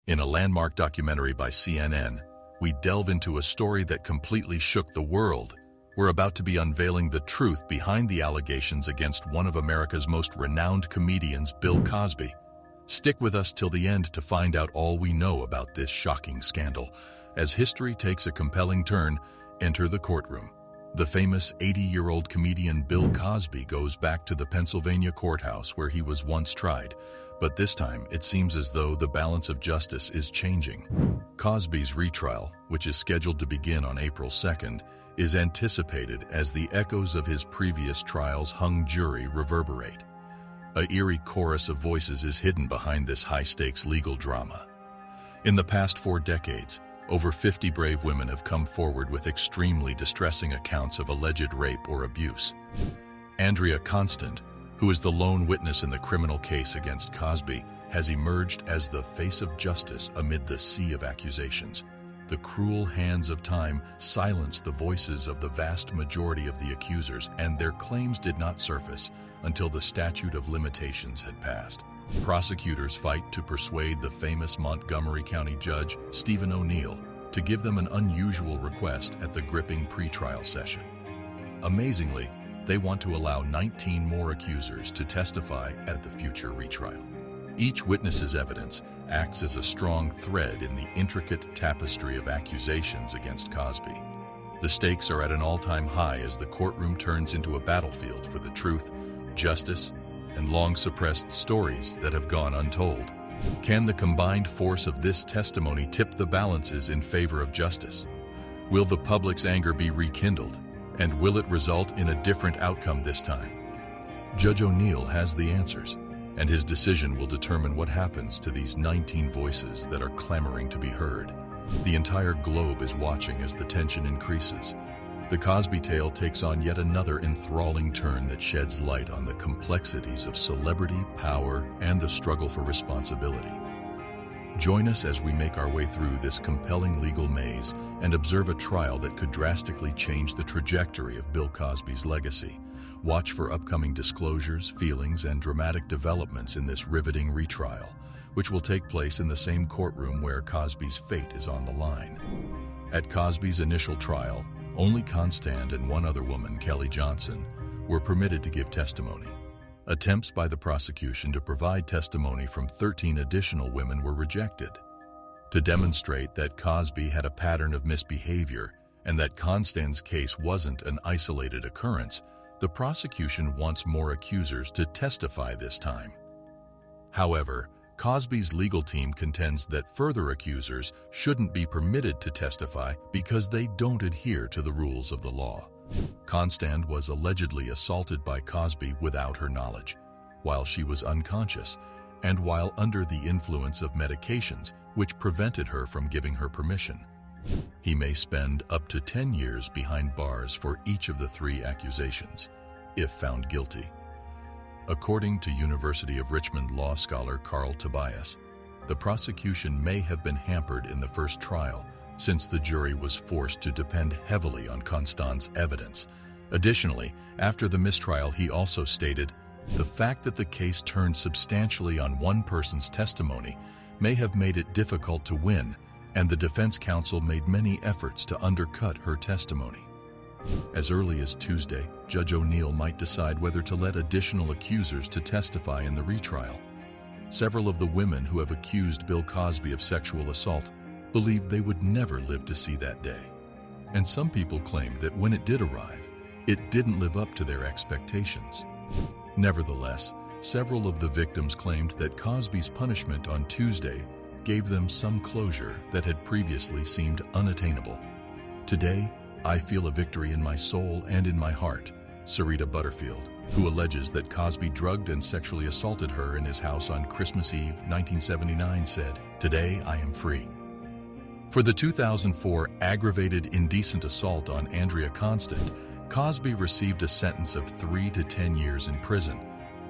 In a landmark documentary by CNN, we delve into a story that completely shook the world. We're about to be unveiling the truth behind the allegations against one of America's most renowned comedians, Bill Cosby. Stick with us till the end to find out all we know about this shocking scandal. As history takes a compelling turn, enter the courtroom. The famous 80-year-old comedian Bill Cosby goes back to the Pennsylvania courthouse where he was once tried, but this time it seems as though the balance of justice is changing. Cosby's retrial, which is scheduled to begin on April 2nd, is anticipated as the echoes of his previous trial's hung jury reverberate. An eerie chorus of voices is hidden behind this high-stakes legal drama. In the past 4 decades, over 50 brave women have come forward with extremely distressing accounts of alleged rape or abuse. Andrea Constand, who is the lone witness in the criminal case against Cosby, has emerged as the face of justice amid the sea of accusations. The cruel hands of time silenced the voices of the vast majority of the accusers, and their claims did not surface until the statute of limitations had passed. Prosecutors fight to persuade the famous Montgomery County judge, Stephen O'Neill, to give them an unusual request at the gripping pretrial session. Amazingly, they want to allow 19 more accusers to testify at the future retrial. Each witness's evidence acts as a strong thread in the intricate tapestry of accusations against Cosby. The stakes are at an all-time high as the courtroom turns into a battlefield for the truth, justice, and long-suppressed stories that have gone untold. Can the combined force of this testimony tip the balances in favor of justice? Will the public's anger be rekindled? And will it result in a different outcome this time? Judge O'Neill has the answers, and his decision will determine what happens to these 19 voices that are clamoring to be heard. The entire globe is watching as the tension increases. The Cosby tale takes on yet another enthralling turn that sheds light on the complexities of celebrity, power, and the struggle for responsibility. Join us as we make our way through this compelling legal maze and observe a trial that could drastically change the trajectory of Bill Cosby's legacy. Watch for upcoming disclosures, feelings, and dramatic developments in this riveting retrial, which will take place in the same courtroom where Cosby's fate is on the line. At Cosby's initial trial, only Constand and one other woman, Kelly Johnson, were permitted to give testimony. Attempts by the prosecution to provide testimony from 13 additional women were rejected. To demonstrate that Cosby had a pattern of misbehavior and that Constand's case wasn't an isolated occurrence, the prosecution wants more accusers to testify this time. However, Cosby's legal team contends that further accusers shouldn't be permitted to testify because they don't adhere to the rules of the law. Constand was allegedly assaulted by Cosby without her knowledge, while she was unconscious, and while under the influence of medications which prevented her from giving her permission. He may spend up to 10 years behind bars for each of the 3 accusations, if found guilty. According to University of Richmond law scholar Carl Tobias, the prosecution may have been hampered in the first trial since the jury was forced to depend heavily on Constand's evidence. Additionally, after the mistrial, he also stated, "The fact that the case turned substantially on one person's testimony may have made it difficult to win, and the defense counsel made many efforts to undercut her testimony." As early as Tuesday, Judge O'Neill might decide whether to let additional accusers to testify in the retrial. Several of the women who have accused Bill Cosby of sexual assault believed they would never live to see that day. And some people claimed that when it did arrive, it didn't live up to their expectations. Nevertheless, several of the victims claimed that Cosby's punishment on Tuesday gave them some closure that had previously seemed unattainable. "Today, I feel a victory in my soul and in my heart," Sarita Butterfield, who alleges that Cosby drugged and sexually assaulted her in his house on Christmas Eve, 1979, said, "Today I am free." For the 2004 aggravated indecent assault on Andrea Constand, Cosby received a sentence of 3 to 10 years in prison.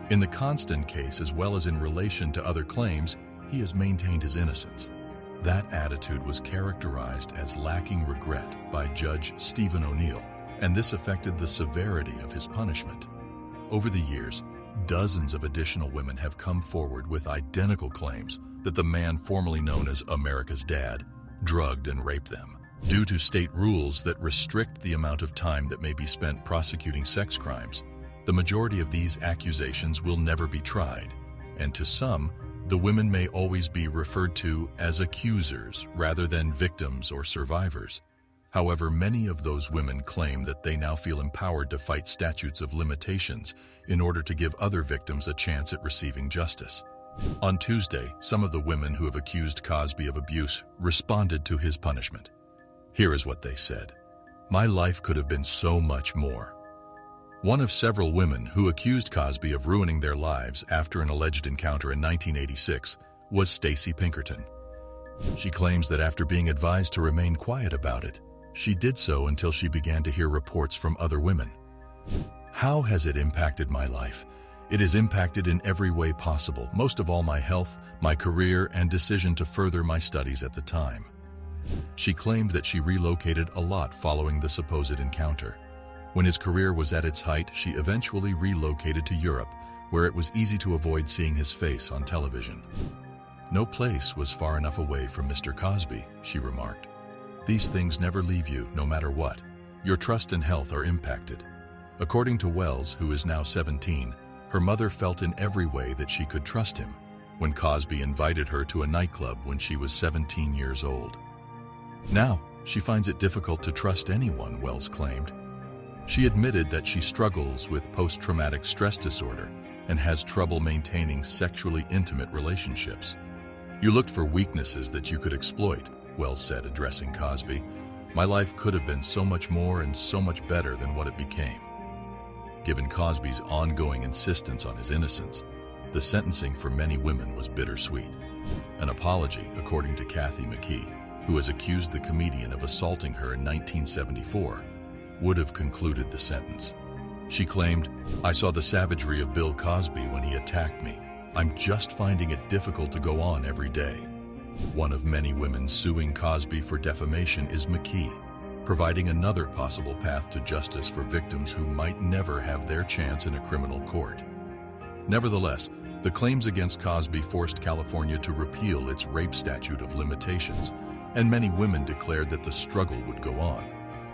In the Constand case, as well as in relation to other claims, he has maintained his innocence. That attitude was characterized as lacking regret by Judge Stephen O'Neill, and this affected the severity of his punishment. Over the years, dozens of additional women have come forward with identical claims, that the man formerly known as America's Dad drugged and raped them. Due to state rules that restrict the amount of time that may be spent prosecuting sex crimes, the majority of these accusations will never be tried, and to some, the women may always be referred to as accusers rather than victims or survivors. However, many of those women claim that they now feel empowered to fight statutes of limitations in order to give other victims a chance at receiving justice. On Tuesday, some of the women who have accused Cosby of abuse responded to his punishment. Here is what they said. "My life could have been so much more." One of several women who accused Cosby of ruining their lives after an alleged encounter in 1986 was Stacy Pinkerton. She claims that after being advised to remain quiet about it, she did so until she began to hear reports from other women. "How has it impacted my life? It has impacted in every way possible, most of all my health, my career, and decision to further my studies at the time." She claimed that she relocated a lot following the supposed encounter. When his career was at its height, she eventually relocated to Europe, where it was easy to avoid seeing his face on television. "No place was far enough away from Mr. Cosby," she remarked. "These things never leave you, no matter what. Your trust and health are impacted." According to Wells, who is now 17, her mother felt in every way that she could trust him when Cosby invited her to a nightclub when she was 17 years old. Now, she finds it difficult to trust anyone, Wells claimed. She admitted that she struggles with post-traumatic stress disorder and has trouble maintaining sexually intimate relationships. "You looked for weaknesses that you could exploit," Wells said, addressing Cosby. "My life could have been so much more and so much better than what it became." Given Cosby's ongoing insistence on his innocence, the sentencing for many women was bittersweet. An apology, according to Kathy McKee, who has accused the comedian of assaulting her in 1974, would have concluded the sentence. She claimed, "I saw the savagery of Bill Cosby when he attacked me. I'm just finding it difficult to go on every day." One of many women suing Cosby for defamation is McKee, providing another possible path to justice for victims who might never have their chance in a criminal court. Nevertheless, the claims against Cosby forced California to repeal its rape statute of limitations, and many women declared that the struggle would go on.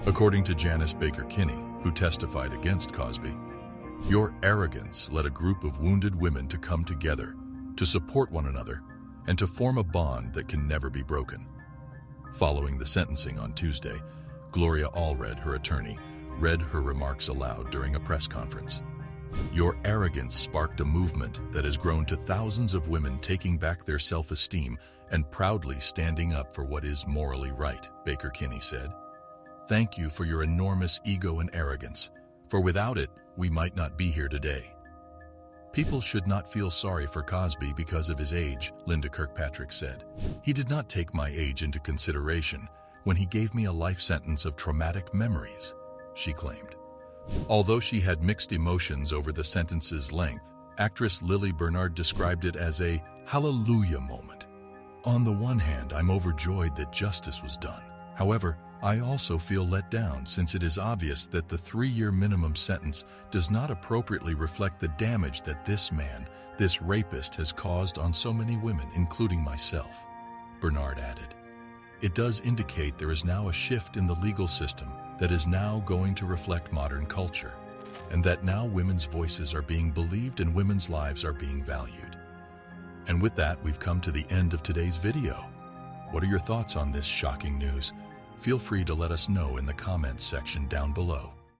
According to Janice Baker Kinney, who testified against Cosby, "Your arrogance led a group of wounded women to come together, to support one another, and to form a bond that can never be broken." Following the sentencing on Tuesday, Gloria Allred, her attorney, read her remarks aloud during a press conference. "Your arrogance sparked a movement that has grown to thousands of women taking back their self-esteem and proudly standing up for what is morally right," Baker Kinney said. "Thank you for your enormous ego and arrogance, for without it, we might not be here today." "People should not feel sorry for Cosby because of his age," Linda Kirkpatrick said. "He did not take my age into consideration when he gave me a life sentence of traumatic memories," she claimed. Although she had mixed emotions over the sentence's length, actress Lily Bernard described it as a hallelujah moment. "On the one hand, I'm overjoyed that justice was done. However, I also feel let down since it is obvious that the 3-year minimum sentence does not appropriately reflect the damage that this man, this rapist, has caused on so many women, including myself," Bernard added. "It does indicate there is now a shift in the legal system that is now going to reflect modern culture, and that now women's voices are being believed and women's lives are being valued." And with that, we've come to the end of today's video. What are your thoughts on this shocking news? Feel free to let us know in the comments section down below.